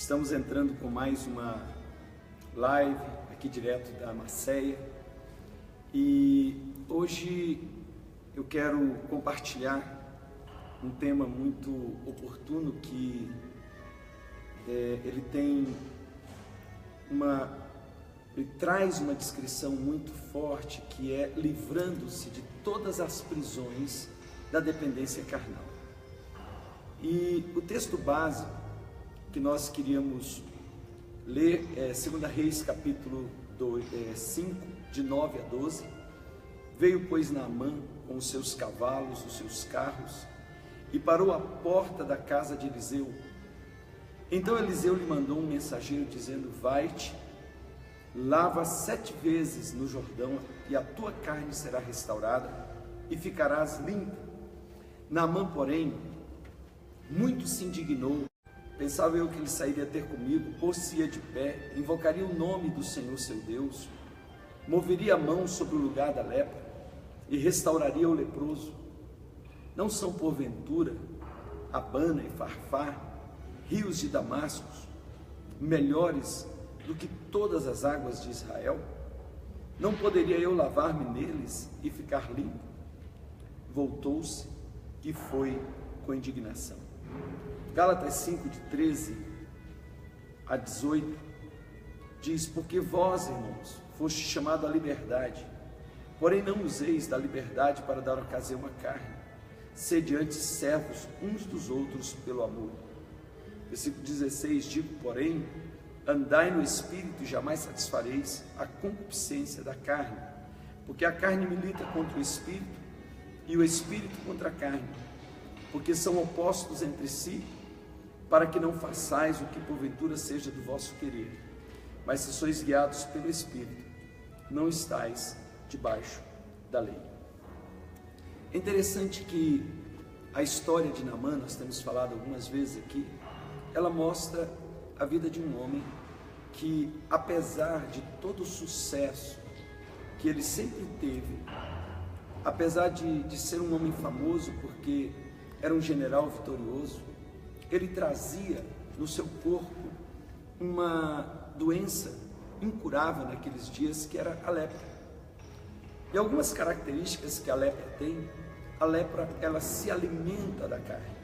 Estamos entrando com mais uma live aqui direto da Macéia e hoje eu quero compartilhar um tema muito oportuno que ele traz uma descrição muito forte, que é livrando-se de todas as prisões da dependência carnal. E o texto base que nós queríamos ler é 2 Reis capítulo 5, de 9 a 12. Veio, pois, Naamã com os seus cavalos, os seus carros, e parou à porta da casa de Eliseu. Então Eliseu lhe mandou um mensageiro, dizendo: vai-te, lava 7 vezes no Jordão, e a tua carne será restaurada, e ficarás limpo. Naamã, porém, muito se indignou. Pensava eu que ele sairia ter comigo, pôr-se-ia de pé, invocaria o nome do Senhor seu Deus, moveria a mão sobre o lugar da lepra e restauraria o leproso. Não são porventura Abana e Farfá, rios de Damasco, melhores do que todas as águas de Israel? Não poderia eu lavar-me neles e ficar limpo? Voltou-se e foi com indignação. Gálatas 5, de 13 a 18, diz: porque vós, irmãos, foste chamados à liberdade, porém não useis da liberdade para dar ocasião à carne, sede antes servos uns dos outros pelo amor. Versículo 16, digo, porém, andai no Espírito e jamais satisfareis a concupiscência da carne, porque a carne milita contra o Espírito e o Espírito contra a carne, porque são opostos entre si, para que não façais o que porventura seja do vosso querer. Mas se sois guiados pelo Espírito, não estáis debaixo da lei. É interessante que a história de Naamã, nós temos falado algumas vezes aqui, ela mostra a vida de um homem que, apesar de todo o sucesso que ele sempre teve, apesar de ser um homem famoso porque era um general vitorioso, ele trazia no seu corpo uma doença incurável naqueles dias, que era a lepra. E algumas características que a lepra tem: a lepra, ela se alimenta da carne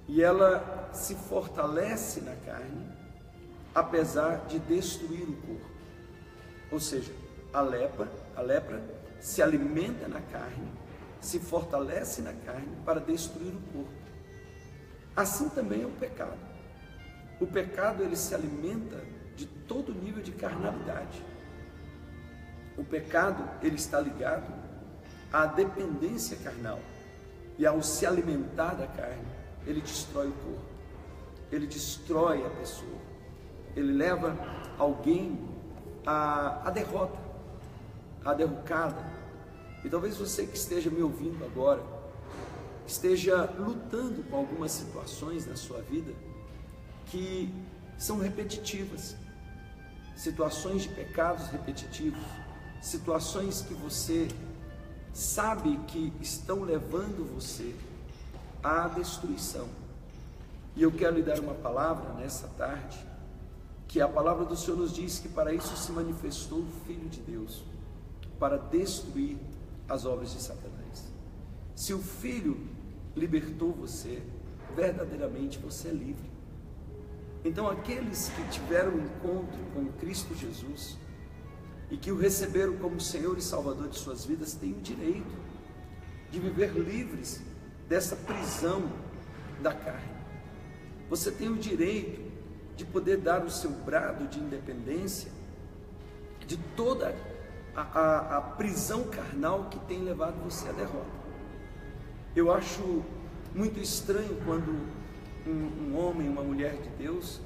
e ela se fortalece na carne, apesar de destruir o corpo. Ou seja, a lepra se alimenta na carne, se fortalece na carne para destruir o corpo. Assim também é o pecado. O pecado, ele se alimenta de todo nível de carnalidade. O pecado, ele está ligado à dependência carnal, e ao se alimentar da carne, ele destrói o corpo, ele destrói a pessoa, ele leva alguém à derrota, à derrocada. E talvez você que esteja me ouvindo agora esteja lutando com algumas situações na sua vida que são repetitivas, situações de pecados repetitivos, situações que você sabe que estão levando você à destruição. E eu quero lhe dar uma palavra nessa tarde, que a palavra do Senhor nos diz que para isso se manifestou o Filho de Deus, para destruir as obras de Satanás. Se o Filho libertou você, verdadeiramente você é livre. Então aqueles que tiveram um encontro com Cristo Jesus e que o receberam como Senhor e Salvador de suas vidas, têm o direito de viver livres dessa prisão da carne. Você tem o direito de poder dar o seu brado de independência de toda a prisão carnal que tem levado você à derrota. Eu acho muito estranho quando um homem, uma mulher de Deus,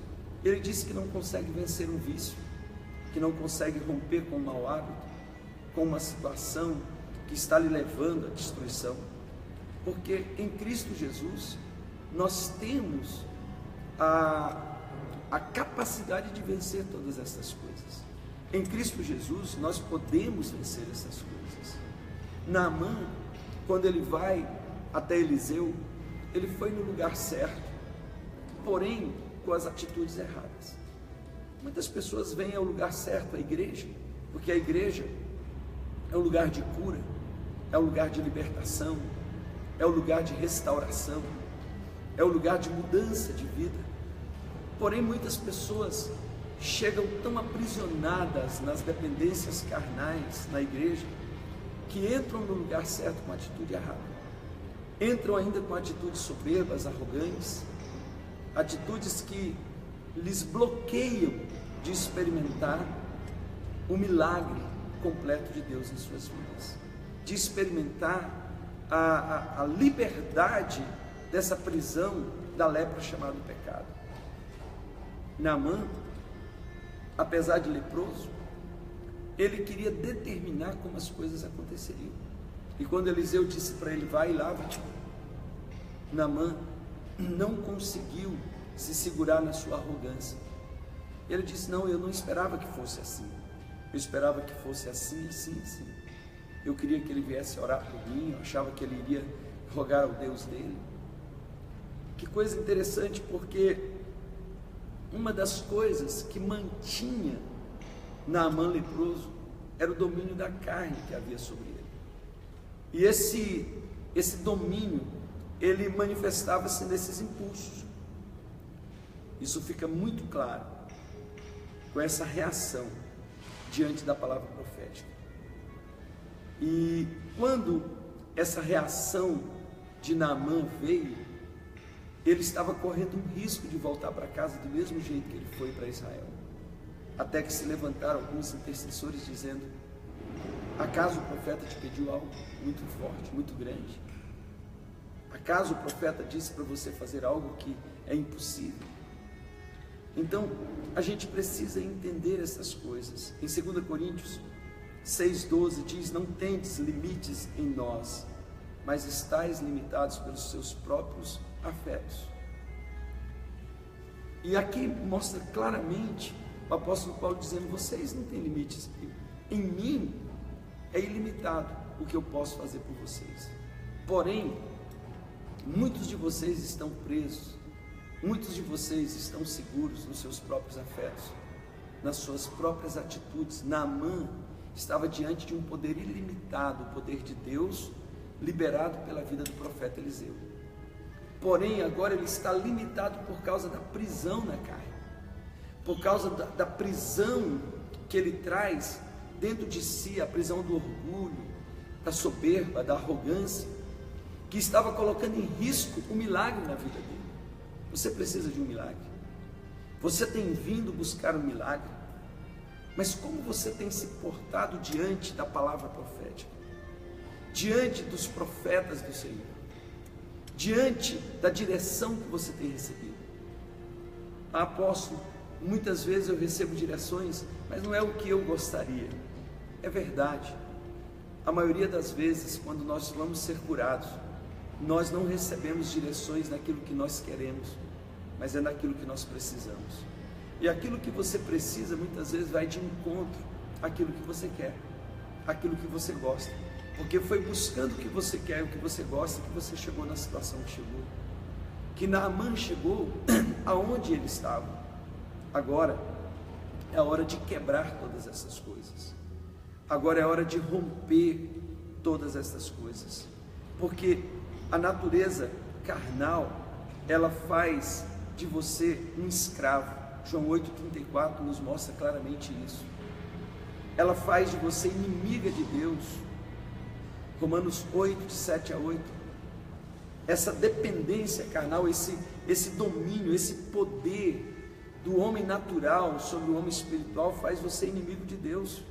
ele diz que não consegue vencer um vício, que não consegue romper com um mau hábito, com uma situação que está lhe levando à destruição, porque em Cristo Jesus nós temos a capacidade de vencer todas essas coisas. Em Cristo Jesus nós podemos vencer essas coisas. Naamã, quando ele vai até Eliseu, ele foi no lugar certo, porém com as atitudes erradas. Muitas pessoas vêm ao lugar certo, a igreja, porque a igreja é um lugar de cura, é um lugar de libertação, é um lugar de restauração, é um lugar de mudança de vida. Porém, muitas pessoas chegam tão aprisionadas nas dependências carnais na igreja, que entram no lugar certo com a atitude errada. Entram ainda com atitudes soberbas, arrogantes, atitudes que lhes bloqueiam de experimentar o milagre completo de Deus em suas vidas, de experimentar a liberdade dessa prisão da lepra chamada pecado. Naamã, apesar de leproso, ele queria determinar como as coisas aconteceriam. E quando Eliseu disse para ele, vai e lava-te, Naamã não conseguiu se segurar na sua arrogância. Ele disse, não, eu não esperava que fosse assim. Eu esperava que fosse assim, assim, assim. Eu queria que ele viesse orar por mim, eu achava que ele iria rogar ao Deus dele. Que coisa interessante, porque uma das coisas que mantinha Naamã leproso era o domínio da carne que havia sobre ele. E esse domínio, ele manifestava-se nesses impulsos. Isso fica muito claro com essa reação diante da palavra profética. E quando essa reação de Naamã veio, ele estava correndo um risco de voltar para casa do mesmo jeito que ele foi para Israel. Até que se levantaram alguns intercessores dizendo, acaso o profeta te pediu algo muito forte, muito grande? Acaso o profeta disse para você fazer algo que é impossível? Então, a gente precisa entender essas coisas. Em 2 Coríntios 6,12 diz, não tendes limites em nós, mas estáis limitados pelos seus próprios afetos. E aqui mostra claramente o apóstolo Paulo dizendo, vocês não têm limites, em mim é ilimitado o que eu posso fazer por vocês. Porém, muitos de vocês estão presos, muitos de vocês estão seguros nos seus próprios afetos, nas suas próprias atitudes. Naamã estava diante de um poder ilimitado, o poder de Deus, liberado pela vida do profeta Eliseu. Porém, agora ele está limitado por causa da prisão na carne, por causa da prisão que ele traz dentro de si, a prisão do orgulho, da soberba, da arrogância, que estava colocando em risco o milagre na vida dele. Você precisa de um milagre. Você tem vindo buscar um milagre, mas como você tem se portado diante da palavra profética, diante dos profetas do Senhor, diante da direção que você tem recebido? Apóstolo, muitas vezes eu recebo direções, mas não é o que eu gostaria. É verdade. A maioria das vezes, quando nós vamos ser curados, nós não recebemos direções naquilo que nós queremos, mas é naquilo que nós precisamos. E aquilo que você precisa, muitas vezes, vai de encontro àquilo que você quer, àquilo que você gosta. Porque foi buscando o que você quer, o que você gosta, que você chegou na situação que chegou. Que Naamã chegou aonde ele estava. Agora é a hora de quebrar todas essas coisas. Agora é a hora de romper todas essas coisas. Porque a natureza carnal, ela faz de você um escravo. João 8,34 nos mostra claramente isso. Ela faz de você inimiga de Deus. Romanos 8, de 7 a 8. Essa dependência carnal, esse domínio, esse poder do homem natural sobre o homem espiritual faz você inimigo de Deus.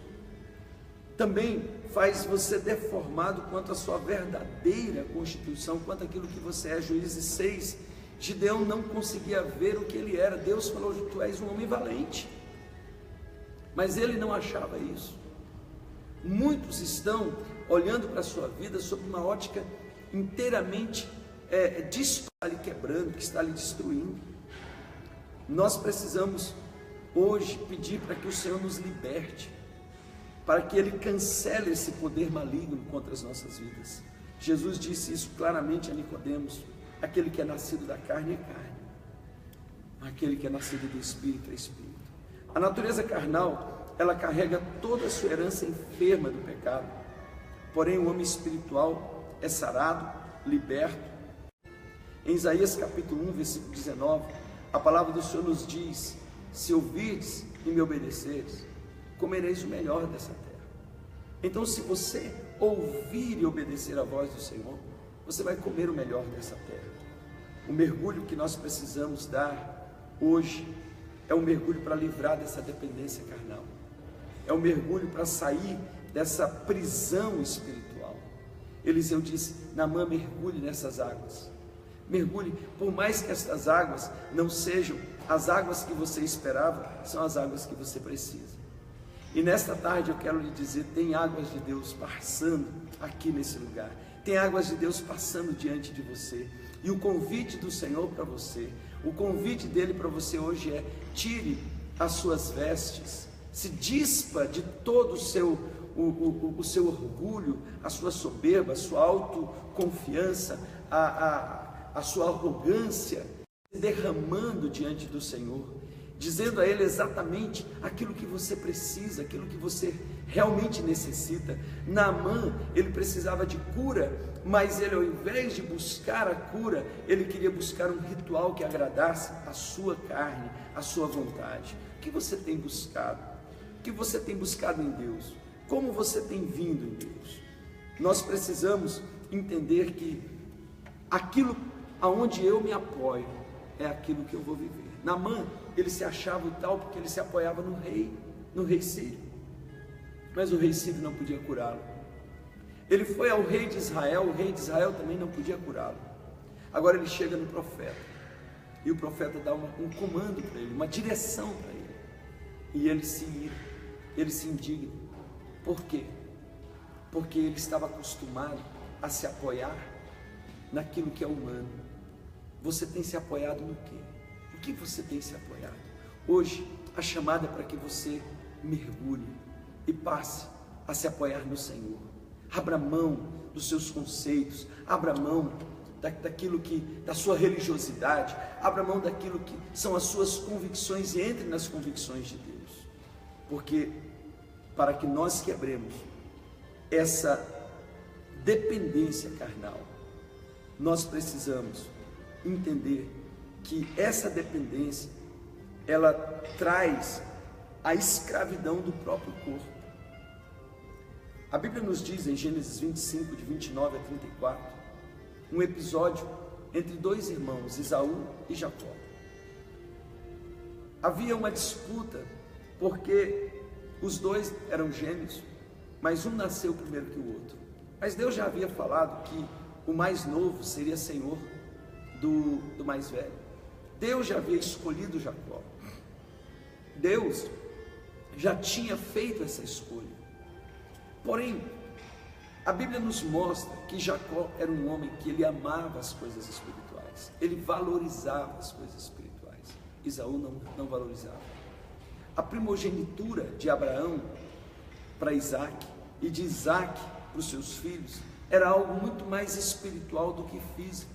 Também faz você deformado quanto à sua verdadeira constituição, quanto àquilo que você é. Juízes 6, Gideão não conseguia ver o que ele era. Deus falou, tu és um homem valente, mas ele não achava isso. Muitos estão olhando para a sua vida sob uma ótica inteiramente que está lhe quebrando, que está lhe destruindo. Nós precisamos hoje pedir para que o Senhor nos liberte, para que Ele cancele esse poder maligno contra as nossas vidas. Jesus disse isso claramente a Nicodemos, aquele que é nascido da carne é carne, Aquele que é nascido do Espírito é Espírito. A natureza carnal, ela carrega toda a sua herança enferma do pecado. Porém, o homem espiritual é sarado, liberto. Em Isaías capítulo 1, versículo 19, a palavra do Senhor nos diz: se ouvirdes e me obedeceres, comereis o melhor dessa terra. Então, se você ouvir e obedecer a voz do Senhor, você vai comer o melhor dessa terra. O mergulho que nós precisamos dar hoje é um mergulho para livrar dessa dependência carnal. É um mergulho para sair dessa prisão espiritual. Eliseu disse: Naamã, mergulhe nessas águas. Mergulhe, por mais que estas águas não sejam as águas que você esperava, são as águas que você precisa. E nesta tarde eu quero lhe dizer: tem águas de Deus passando aqui nesse lugar. Tem águas de Deus passando diante de você. E o convite do Senhor para você, o convite dele para você hoje é: tire as suas vestes, se dispa de todo o seu orgulho, a sua soberba, a sua autoconfiança, a sua arrogância, derramando diante do Senhor, dizendo a Ele exatamente aquilo que você precisa, aquilo que você realmente necessita. Naamã, ele precisava de cura, mas ele, ao invés de buscar a cura, ele queria buscar um ritual que agradasse a sua carne, a sua vontade. O que você tem buscado? O que você tem buscado em Deus? Como você tem vindo em Deus? Nós precisamos entender que aquilo aonde eu me apoio é aquilo que eu vou viver. Naamã, ele se achava o tal porque ele se apoiava no rei Sírio. Mas o rei Sírio não podia curá-lo. Ele foi ao rei de Israel, o rei de Israel também não podia curá-lo. Agora ele chega no profeta, e o profeta dá um comando para ele, uma direção para ele. E ele se ira, ele se indigna. Por quê? Porque ele estava acostumado a se apoiar naquilo que é humano. Você tem se apoiado no quê? O que você tem se apoiado? Hoje, a chamada é para que você mergulhe e passe a se apoiar no Senhor. Abra mão dos seus conceitos, abra mão da sua religiosidade, abra mão daquilo que são as suas convicções e entre nas convicções de Deus. Porque para que nós quebremos essa dependência carnal, nós precisamos entender que essa dependência, ela traz a escravidão do próprio corpo. A Bíblia nos diz em Gênesis 25, de 29 a 34, um episódio entre dois irmãos, Esaú e Jacó. Havia uma disputa, porque os dois eram gêmeos, mas um nasceu primeiro que o outro. Mas Deus já havia falado que o mais novo seria senhor do mais velho. Deus já havia escolhido Jacó. Deus já tinha feito essa escolha. Porém, a Bíblia nos mostra que Jacó era um homem que ele amava as coisas espirituais. Ele valorizava as coisas espirituais. Esaú não valorizava. A primogenitura de Abraão para Isaac e de Isaac para os seus filhos era algo muito mais espiritual do que físico.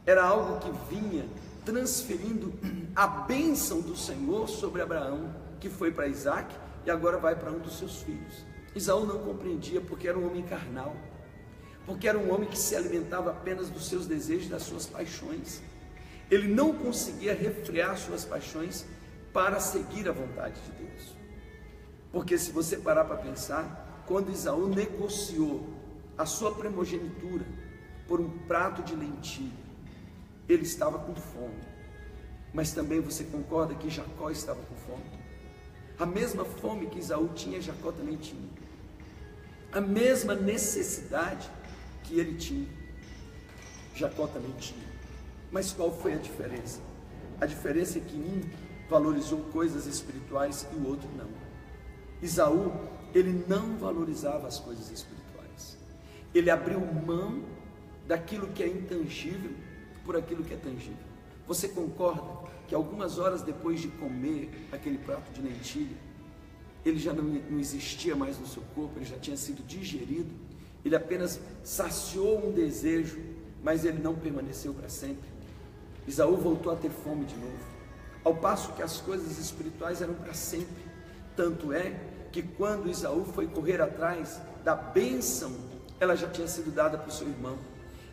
Era algo que vinha transferindo a bênção do Senhor sobre Abraão, que foi para Isaac e agora vai para um dos seus filhos. Esaú não compreendia, porque era um homem carnal, porque era um homem que se alimentava apenas dos seus desejos, das suas paixões. Ele não conseguia refrear suas paixões para seguir a vontade de Deus. Porque se você parar para pensar, quando Esaú negociou a sua primogenitura por um prato de lentilha, ele estava com fome. Mas também você concorda que Jacó estava com fome? A mesma fome que Esaú tinha, Jacó também tinha. A mesma necessidade que ele tinha, Jacó também tinha. Mas qual foi a diferença? A diferença é que um valorizou coisas espirituais e o outro não. Esaú, ele não valorizava as coisas espirituais. Ele abriu mão daquilo que é intangível por aquilo que é tangível. Você concorda que algumas horas depois de comer aquele prato de lentilha, ele já não existia mais no seu corpo, ele já tinha sido digerido, ele apenas saciou um desejo, mas ele não permaneceu para sempre. Esaú voltou a ter fome de novo, ao passo que as coisas espirituais eram para sempre. Tanto é que quando Esaú foi correr atrás da bênção, ela já tinha sido dada para o seu irmão.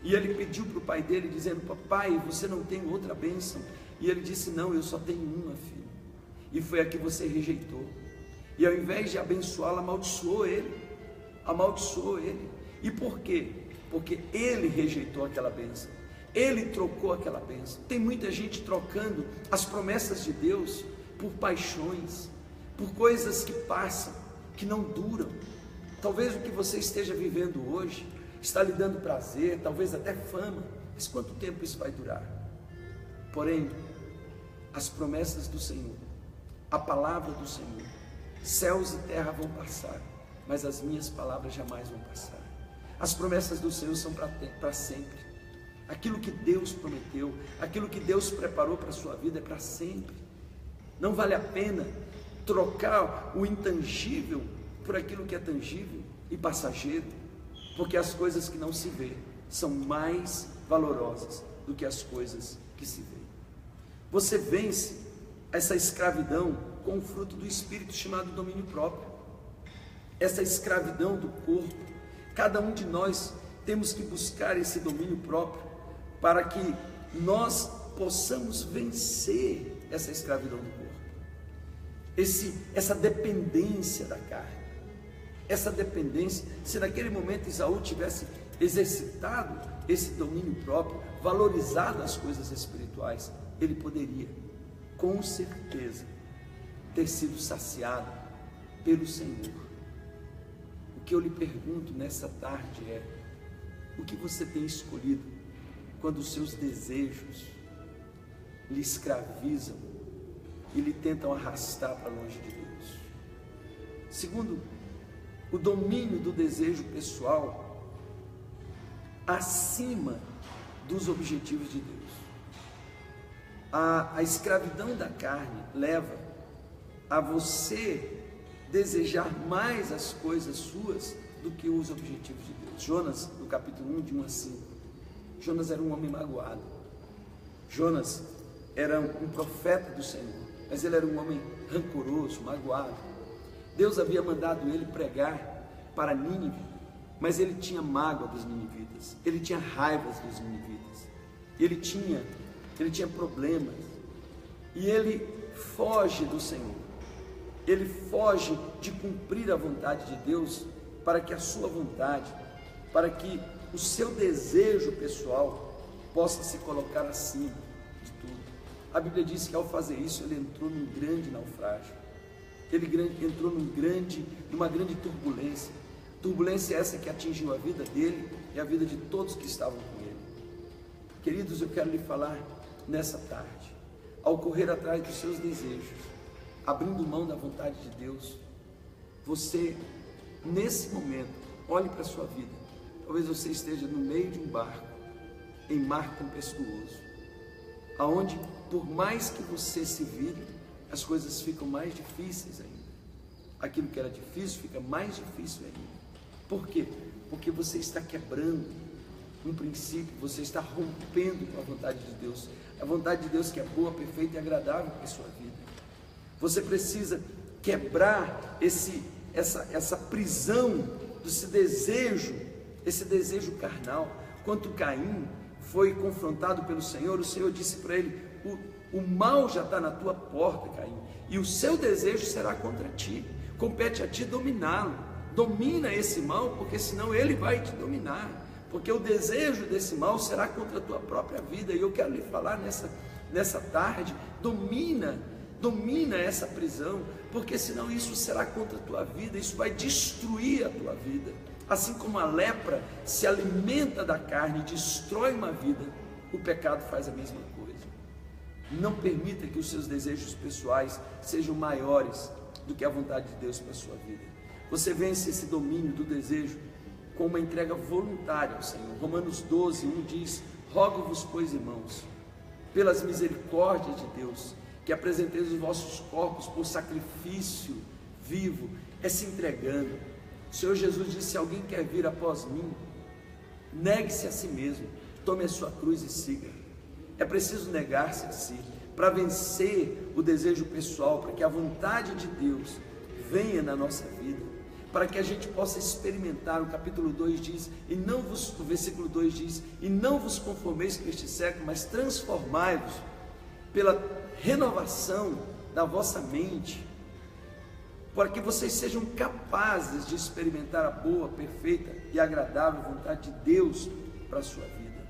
E ele pediu para o pai dele, dizendo: papai, você não tem outra bênção? E ele disse: não, eu só tenho uma, filho. E foi a que você rejeitou. E ao invés de abençoá-la, amaldiçoou ele. Amaldiçoou ele. E por quê? Porque ele rejeitou aquela bênção. Ele trocou aquela bênção. Tem muita gente trocando as promessas de Deus por paixões, por coisas que passam, que não duram. Talvez o que você esteja vivendo hoje está lhe dando prazer, talvez até fama, mas quanto tempo isso vai durar? Porém, as promessas do Senhor, a palavra do Senhor, céus e terra vão passar, mas as minhas palavras jamais vão passar. As promessas do Senhor são para sempre. Aquilo que Deus prometeu, aquilo que Deus preparou para a sua vida é para sempre. Não vale a pena trocar o intangível por aquilo que é tangível e passageiro, porque as coisas que não se vê são mais valorosas do que as coisas que se vê. Você vence essa escravidão com o fruto do Espírito chamado domínio próprio. Essa escravidão do corpo, cada um de nós temos que buscar esse domínio próprio para que nós possamos vencer essa escravidão do corpo, essa dependência da carne. Essa dependência, se naquele momento Esaú tivesse exercitado esse domínio próprio, valorizado as coisas espirituais, ele poderia, com certeza, ter sido saciado pelo Senhor. O que eu lhe pergunto nessa tarde é: o que você tem escolhido quando os seus desejos lhe escravizam e lhe tentam arrastar para longe de Deus? Segundo, o domínio do desejo pessoal acima dos objetivos de Deus. A escravidão da carne leva a você desejar mais as coisas suas do que os objetivos de Deus. Jonas, no capítulo 1, de 1 a 5, Jonas era um homem magoado. Jonas era um profeta do Senhor, mas ele era um homem rancoroso, magoado. Deus havia mandado ele pregar para Nínive, mas ele tinha mágoa dos ninivitas, ele tinha raivas dos ninivitas, ele tinha problemas, e ele foge do Senhor, ele foge de cumprir a vontade de Deus, para que a sua vontade, para que o seu desejo pessoal possa se colocar acima de tudo. A Bíblia diz que ao fazer isso ele entrou num grande naufrágio. Ele entrou numa grande turbulência. Turbulência essa que atingiu a vida dele e a vida de todos que estavam com ele. Queridos, eu quero lhe falar nessa tarde, ao correr atrás dos seus desejos, abrindo mão da vontade de Deus, você, nesse momento, olhe para a sua vida. Talvez você esteja no meio de um barco, em mar tempestuoso, aonde, por mais que você se vire, as coisas ficam mais difíceis ainda. Aquilo que era difícil fica mais difícil ainda. Por quê? Porque você está quebrando um princípio, você está rompendo com a vontade de Deus. A vontade de Deus que é boa, perfeita e agradável para a sua vida. Você precisa quebrar essa prisão desse desejo, esse desejo carnal. Quando Caim foi confrontado pelo Senhor, o Senhor disse para ele: o mal já está na tua porta, Caim, e o seu desejo será contra ti. Compete a ti dominá-lo. Domina esse mal, porque senão ele vai te dominar. Porque o desejo desse mal será contra a tua própria vida. E eu quero lhe falar nessa tarde: domina essa prisão, porque senão isso será contra a tua vida, isso vai destruir a tua vida. Assim como a lepra se alimenta da carne e destrói uma vida, o pecado faz a mesma coisa. Não permita que os seus desejos pessoais sejam maiores do que a vontade de Deus para a sua vida. Você vence esse domínio do desejo com uma entrega voluntária ao Senhor. Romanos 12, 1 diz: rogo-vos, pois, irmãos, pelas misericórdias de Deus, que apresenteis os vossos corpos por sacrifício vivo, é se entregando. O Senhor Jesus disse: se alguém quer vir após mim, negue-se a si mesmo, tome a sua cruz e siga. É preciso negar-se a si para vencer o desejo pessoal, para que a vontade de Deus venha na nossa vida, para que a gente possa experimentar. O capítulo 2 diz, o versículo 2 diz, e não vos conformeis com este século, mas transformai-vos pela renovação da vossa mente, para que vocês sejam capazes de experimentar a boa, perfeita e agradável vontade de Deus para a sua vida.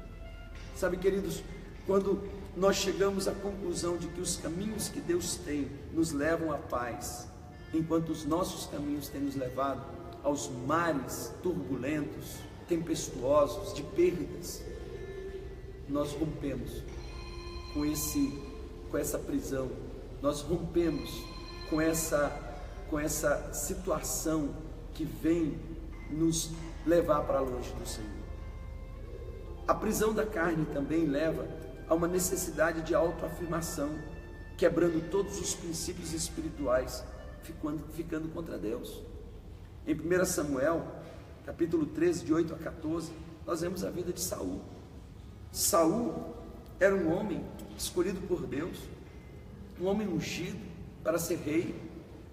Sabe, queridos, quando nós chegamos à conclusão de que os caminhos que Deus tem nos levam à paz, enquanto os nossos caminhos têm nos levado aos mares turbulentos, tempestuosos, de perdas, nós rompemos com essa prisão, nós rompemos com essa situação que vem nos levar para longe do Senhor. A prisão da carne também leva a uma necessidade de autoafirmação, quebrando todos os princípios espirituais, ficando contra Deus. Em 1 Samuel, capítulo 13, de 8 a 14, nós vemos a vida de Saul. Saul era um homem escolhido por Deus, um homem ungido para ser rei,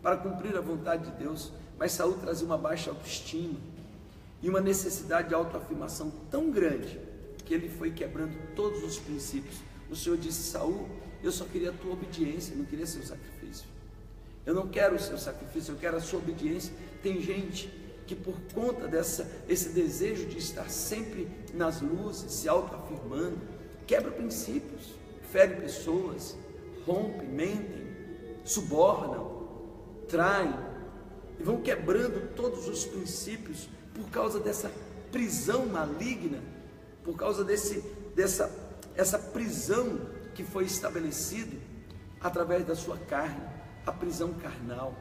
para cumprir a vontade de Deus, mas Saul trazia uma baixa autoestima e uma necessidade de autoafirmação tão grande, que ele foi quebrando todos os princípios. O Senhor disse: Saul, eu só queria a tua obediência, não queria seu sacrifício. Eu não quero o seu sacrifício, eu quero a sua obediência. Tem gente que por conta esse desejo de estar sempre nas luzes, se autoafirmando, quebra princípios, fere pessoas, rompe, mentem, subornam, traem, e vão quebrando todos os princípios por causa dessa prisão maligna, por causa essa prisão que foi estabelecida através da sua carne, a prisão carnal.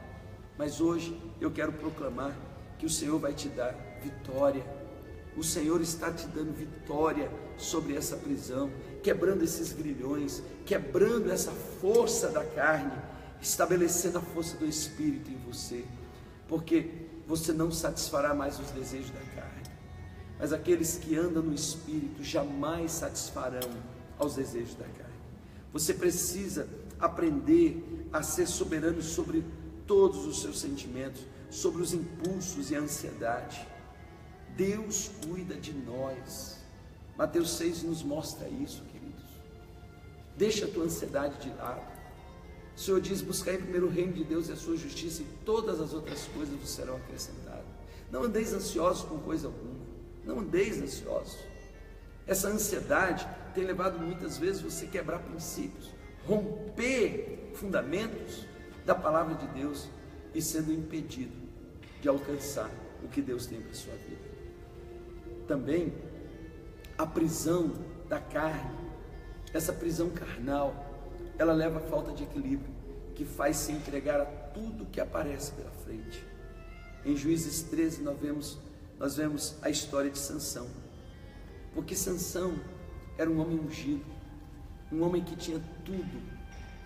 Mas hoje eu quero proclamar que o Senhor vai te dar vitória. O Senhor está te dando vitória sobre essa prisão, quebrando esses grilhões, quebrando essa força da carne, estabelecendo a força do Espírito em você, porque você não satisfará mais os desejos da carne, mas aqueles que andam no Espírito jamais satisfarão aos desejos da carne. Você precisa aprender a ser soberano sobre todos os seus sentimentos, sobre os impulsos e a ansiedade. Deus cuida de nós. Mateus 6 nos mostra isso, queridos. Deixa a tua ansiedade de lado. O Senhor diz: buscar em primeiro o reino de Deus e a sua justiça, e todas as outras coisas vos serão acrescentadas. Não andeis ansiosos com coisa alguma. Não andeis ansiosos. Essa ansiedade tem levado muitas vezes você a quebrar princípios, romper fundamentos da palavra de Deus e sendo impedido de alcançar o que Deus tem para a sua vida. Também a prisão da carne, essa prisão carnal, ela leva à falta de equilíbrio, que faz se entregar a tudo que aparece pela frente. Em Juízes 13 nós vemos a história de Sansão, porque Sansão era um homem ungido, um homem que tinha tudo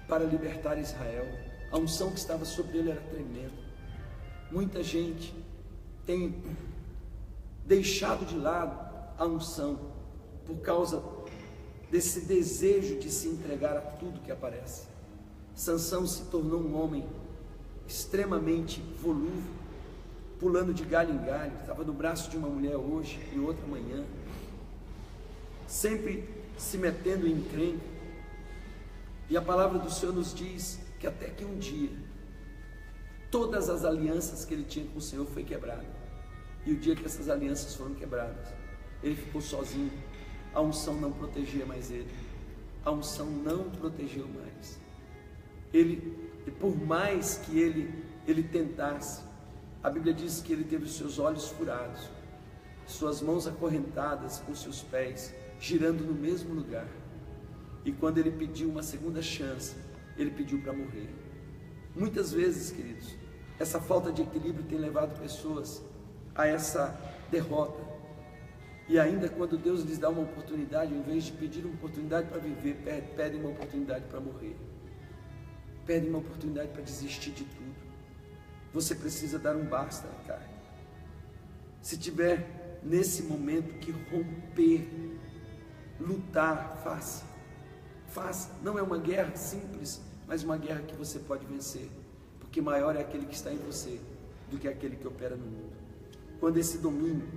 para libertar Israel. A unção que estava sobre ele era tremenda. Muita gente tem deixado de lado a unção por causa desse desejo de se entregar a tudo que aparece. Sansão se tornou um homem extremamente volúvel, pulando de galho em galho. Estava no braço de uma mulher hoje e outra amanhã, sempre se metendo em encrenca. E a palavra do Senhor nos diz que até que um dia todas as alianças que ele tinha com o Senhor foi quebrada. E o dia que essas alianças foram quebradas, ele ficou sozinho. A unção não protegia mais ele. A unção não protegeu mais. Por mais que ele tentasse, a Bíblia diz que ele teve os seus olhos furados, suas mãos acorrentadas com seus pés, girando no mesmo lugar. E quando ele pediu uma segunda chance, ele pediu para morrer. Muitas vezes, queridos, essa falta de equilíbrio tem levado pessoas a essa derrota. E ainda quando Deus lhes dá uma oportunidade, ao invés de pedir uma oportunidade para viver, pedem uma oportunidade para morrer. Pedem uma oportunidade para desistir de tudo. Você precisa dar um basta na carne. Se tiver nesse momento que romper, lutar, faça. faça. Não é uma guerra simples, mas uma guerra que você pode vencer, porque maior é aquele que está em você do que aquele que opera no mundo. Quando esse domínio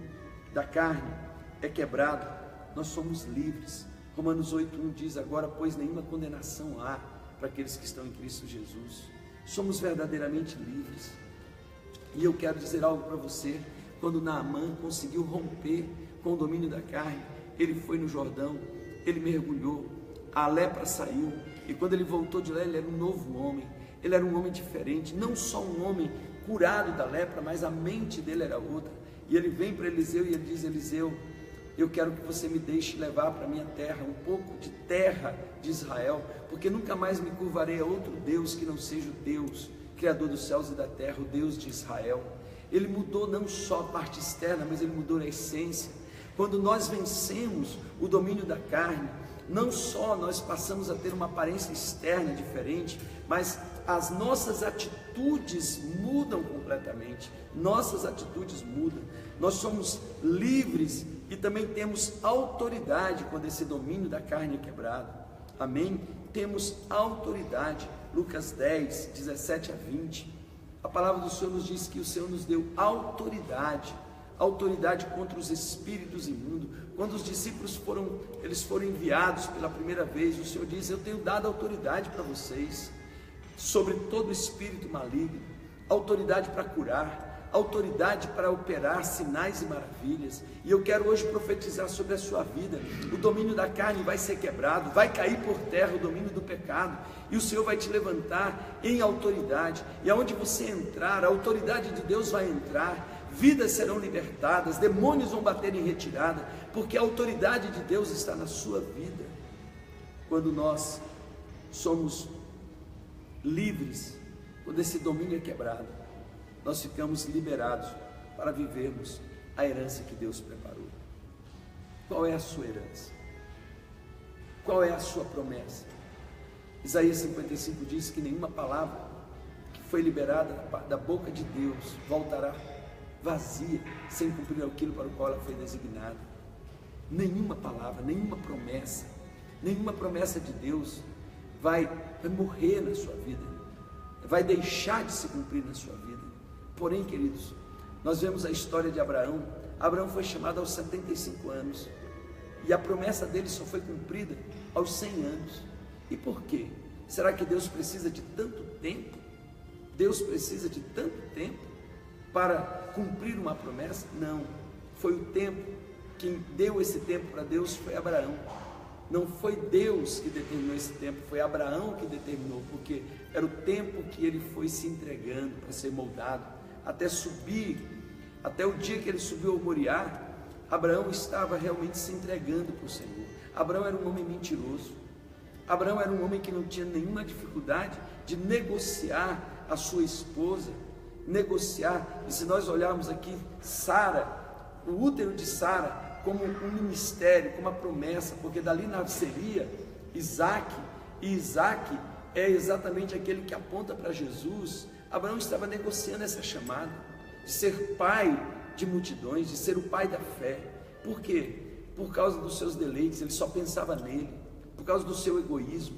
da carne é quebrado, nós somos livres. Romanos 8:1 diz: agora, pois, nenhuma condenação há para aqueles que estão em Cristo Jesus. Somos verdadeiramente livres. E eu quero dizer algo para você. Quando Naamã conseguiu romper com o domínio da carne, ele foi no Jordão, ele mergulhou, a lepra saiu, e quando ele voltou de lá, ele era um novo homem, ele era um homem diferente, não só um homem curado da lepra, mas a mente dele era outra. E ele vem para Eliseu e ele diz: Eliseu, eu quero que você me deixe levar para a minha terra um pouco de terra de Israel, porque nunca mais me curvarei a outro Deus que não seja o Deus, Criador dos céus e da terra, o Deus de Israel. Ele mudou não só a parte externa, mas ele mudou a essência. Quando nós vencemos o domínio da carne, não só nós passamos a ter uma aparência externa diferente, mas as nossas atitudes mudam completamente. Nossas atitudes mudam. Nós somos livres e também temos autoridade quando esse domínio da carne é quebrado. Amém? Temos autoridade. Lucas 10, 17 a 20. A palavra do Senhor nos diz que o Senhor nos deu autoridade contra os espíritos imundos. Quando os discípulos foram enviados pela primeira vez, o Senhor diz: eu tenho dado autoridade para vocês sobre todo espírito maligno, autoridade para curar, autoridade para operar sinais e maravilhas. E eu quero hoje profetizar sobre a sua vida: o domínio da carne vai ser quebrado, vai cair por terra o domínio do pecado, e o Senhor vai te levantar em autoridade, e aonde você entrar, a autoridade de Deus vai entrar, vidas serão libertadas, demônios vão bater em retirada, porque a autoridade de Deus está na sua vida. Quando nós somos livres, quando esse domínio é quebrado, nós ficamos liberados para vivermos a herança que Deus preparou. Qual é a sua herança? Qual é a sua promessa? Isaías 55 diz que nenhuma palavra que foi liberada da boca de Deus voltará vazia, sem cumprir aquilo para o qual ela foi designada. Nenhuma palavra, nenhuma promessa de Deus vai morrer na sua vida, vai deixar de se cumprir na sua vida. Porém, queridos, nós vemos a história de Abraão. Abraão foi chamado aos 75 anos, e a promessa dele só foi cumprida aos 100 anos. E por quê? Será que Deus precisa de tanto tempo? Deus precisa de tanto tempo para cumprir uma promessa? Não, foi o tempo. Quem deu esse tempo para Deus foi Abraão. Não foi Deus que determinou esse tempo, foi Abraão que determinou, porque era o tempo que ele foi se entregando para ser moldado, até o dia que ele subiu ao Moriá. Abraão estava realmente se entregando para o Senhor. Abraão era um homem mentiroso. Abraão era um homem que não tinha nenhuma dificuldade de negociar a sua esposa, negociar. E se nós olharmos aqui, Sara, o útero de Sara, como um ministério, como uma promessa, porque dali nasceria Isaac, e Isaac é exatamente aquele que aponta para Jesus. Abraão estava negociando essa chamada de ser pai de multidões, de ser o pai da fé. Por quê? Por causa dos seus deleites, ele só pensava nele, por causa do seu egoísmo.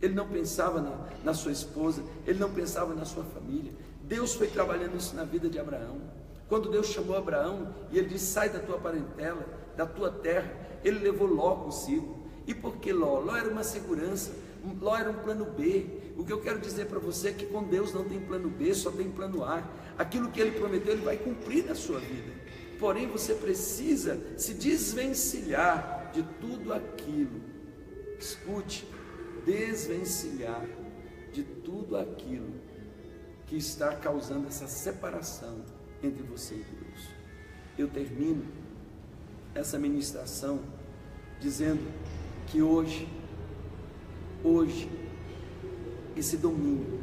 Ele não pensava na sua esposa, ele não pensava na sua família. Deus foi trabalhando isso na vida de Abraão. Quando Deus chamou Abraão e ele disse: sai da tua parentela, da tua terra, ele levou Ló consigo. E por que Ló? Ló era uma segurança, Ló era um plano B. O que eu quero dizer para você é que com Deus não tem plano B, só tem plano A. Aquilo que ele prometeu, ele vai cumprir na sua vida. Porém, você precisa se desvencilhar de tudo aquilo. Escute, desvencilhar de tudo aquilo que está causando essa separação entre você e Deus. Eu termino essa ministração dizendo que hoje, esse domínio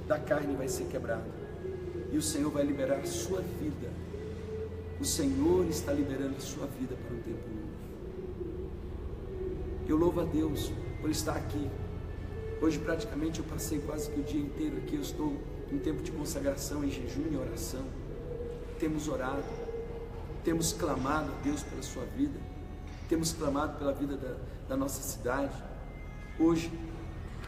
da carne vai ser quebrado, e o Senhor vai liberar a sua vida. O Senhor está liberando a sua vida para um tempo novo. Eu louvo a Deus por estar aqui. Hoje praticamente eu passei quase que o dia inteiro aqui. Eu estou em tempo de consagração, em jejum e oração. Temos orado, temos clamado a Deus pela sua vida, temos clamado pela vida da nossa cidade. Hoje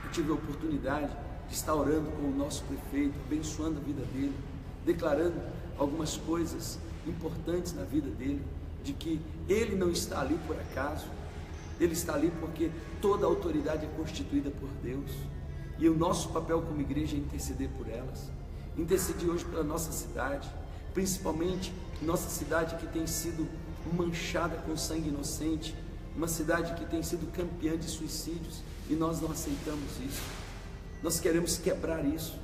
eu tive a oportunidade de estar orando com o nosso prefeito, abençoando a vida dele, declarando algumas coisas importantes na vida dele, de que ele não está ali por acaso, ele está ali porque toda a autoridade é constituída por Deus, e o nosso papel como igreja é interceder por elas, intercedir hoje pela nossa cidade, principalmente nossa cidade que tem sido manchada com sangue inocente, uma cidade que tem sido campeã de suicídios, e nós não aceitamos isso. Nós queremos quebrar isso,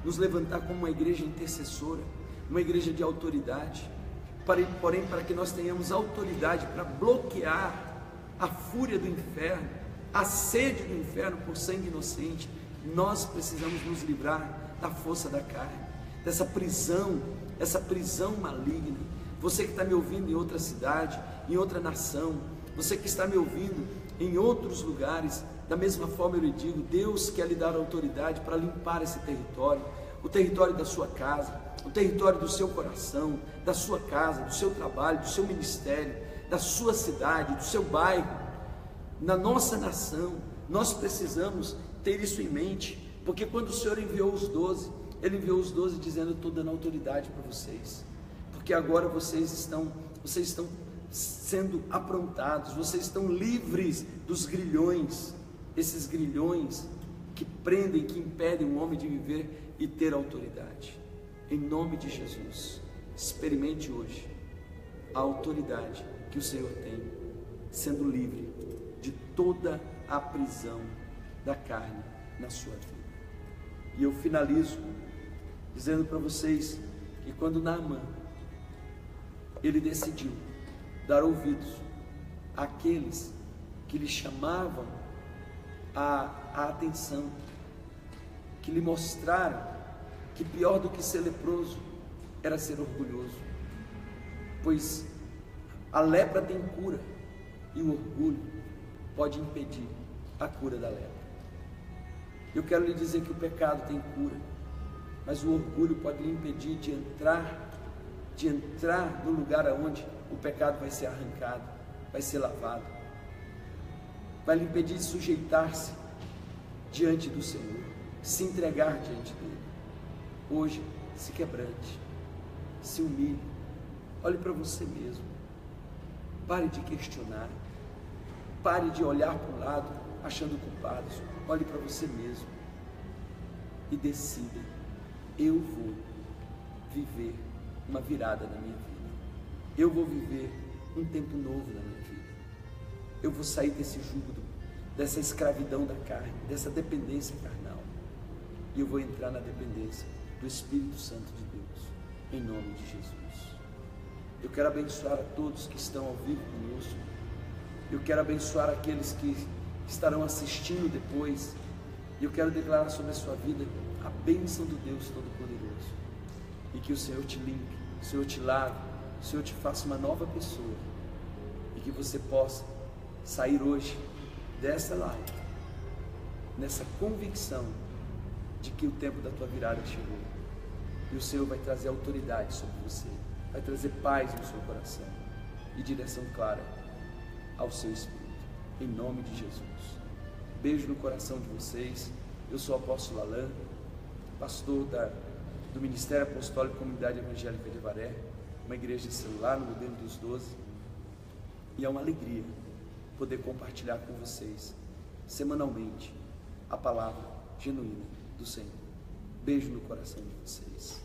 nos levantar como uma igreja intercessora, uma igreja de autoridade, porém para que nós tenhamos autoridade para bloquear a fúria do inferno, a sede do inferno por sangue inocente, nós precisamos nos livrar da força da carne, dessa prisão, essa prisão maligna. Você que está me ouvindo em outra cidade, em outra nação, você que está me ouvindo em outros lugares, da mesma forma eu lhe digo, Deus quer lhe dar autoridade para limpar esse território, o território da sua casa, o território do seu coração, da sua casa, do seu trabalho, do seu ministério, da sua cidade, do seu bairro, na nossa nação. Nós precisamos ter isso em mente, porque quando o Senhor enviou os 12, Ele enviou os 12 dizendo: eu estou dando autoridade para vocês, porque agora vocês estão sendo aprontados, vocês estão livres dos grilhões, esses grilhões que prendem, que impedem um homem de viver e ter autoridade. Em nome de Jesus, experimente hoje a autoridade que o Senhor tem, sendo livre de toda a prisão da carne na sua vida. E eu finalizo dizendo para vocês que quando Naamã, ele decidiu dar ouvidos àqueles que lhe chamavam a atenção, que lhe mostraram que pior do que ser leproso era ser orgulhoso, pois a lepra tem cura e o orgulho pode impedir a cura da lepra. Eu quero lhe dizer que o pecado tem cura, mas o orgulho pode lhe impedir de entrar no lugar onde o pecado vai ser arrancado, vai ser lavado, vai lhe impedir de sujeitar-se diante do Senhor, se entregar diante dele. Hoje, se quebrante, se humilhe, olhe para você mesmo, pare de questionar, pare de olhar para o lado achando culpados, olhe para você mesmo e decida: eu vou viver uma virada na minha vida, eu vou viver um tempo novo na minha vida, eu vou sair desse jugo, dessa escravidão da carne, dessa dependência carnal, e eu vou entrar na dependência do Espírito Santo de Deus, em nome de Jesus. Eu quero abençoar a todos que estão ao vivo conosco, eu quero abençoar aqueles que estarão assistindo depois, e eu quero declarar sobre a sua vida a bênção do Deus Todo-Poderoso, e que o Senhor te limpe, o Senhor te lave, o Senhor te faça uma nova pessoa, e que você possa sair hoje dessa live, nessa convicção de que o tempo da tua virada chegou, e o Senhor vai trazer autoridade sobre você, vai trazer paz no seu coração, e direção clara ao seu espírito, em nome de Jesus. Beijo no coração de vocês. Eu sou o apóstolo Alain, pastor do Ministério Apostólico Comunidade Evangélica de Avaré, uma igreja de celular no modelo dos 12, e é uma alegria poder compartilhar com vocês semanalmente a palavra genuína do Senhor. Beijo no coração de vocês.